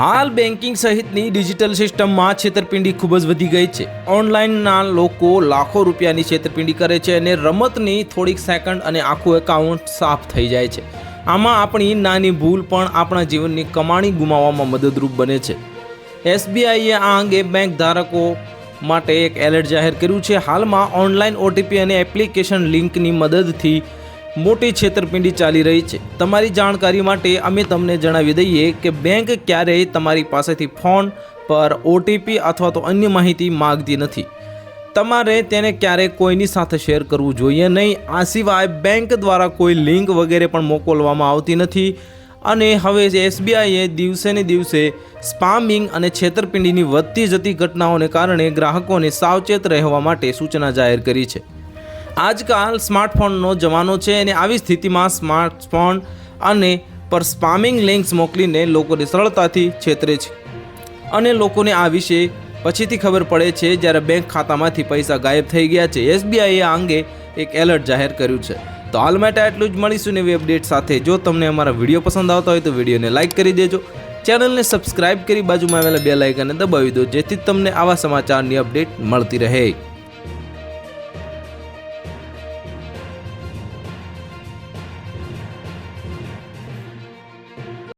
હાલ બેન્કિંગ સહિતની ડિજિટલ સિસ્ટમમાં છેતરપિંડી ખૂબ જ વધી ગઈ છે। ઓનલાઈનના લોકો લાખો રૂપિયાની છેતરપિંડી કરે છે અને રમતની થોડીક સેકન્ડ અને આખું એકાઉન્ટ સાફ થઈ જાય છે। આમાં આપણી નાની ભૂલ પણ આપણા જીવનની કમાણી ગુમાવવામાં મદદરૂપ બને છે। એસબીઆઈએ આ અંગે બેંક ધારકો માટે એક એલર્ટ જાહેર કર્યું છે। હાલમાં ઓનલાઈન ઓટીપી અને એપ્લિકેશન લિંકની મદદથી મોટી છેતરપિંડી ચાલી રહી છે। તમારી જાણકારી માટે અમે તમને જણાવી દઈએ કે બેંક ક્યારેય તમારી પાસેથી ફોન પર ઓટીપી અથવા તો અન્ય માહિતી માંગતી નથી। તમારે તેને ક્યારેય કોઈની સાથે શેર કરવું જોઈએ નહીં। આ સિવાય બેંક દ્વારા કોઈ લિંક વગેરે પણ મોકલવામાં આવતી નથી અને હવે એસબીઆઈએ દિવસે ને દિવસે સ્પામિંગ અને છેતરપિંડીની વધતી જતી ઘટનાઓને કારણે ગ્રાહકોને સાવચેત રહેવા માટે સૂચના જાહેર કરી છે। આજકાલ સ્માર્ટફોનનો જમાનો છે અને આવી સ્થિતિમાં સ્માર્ટફોન અને પર સ્પામિંગ લિંક્સ મોકલીને લોકોને સરળતાથી છેતરે છે અને લોકોને આ વિશે પછીથી ખબર પડે છે જ્યારે બેંક ખાતામાંથી પૈસા ગાયબ થઈ ગયા છે। એસબીઆઈએ આ અંગે એક એલર્ટ જાહેર કર્યું છે। તો હાલ માટે આટલું જ, મળીશું નવી અપડેટ સાથે। જો તમને અમારા વિડીયો પસંદ આવતા હોય તો વિડીયોને લાઇક કરી દેજો, ચેનલને સબસ્ક્રાઇબ કરી બાજુમાં આવેલા બેલ આઇકનને દબાવી દો, જેથી તમને આવા સમાચારની અપડેટ મળતી રહે।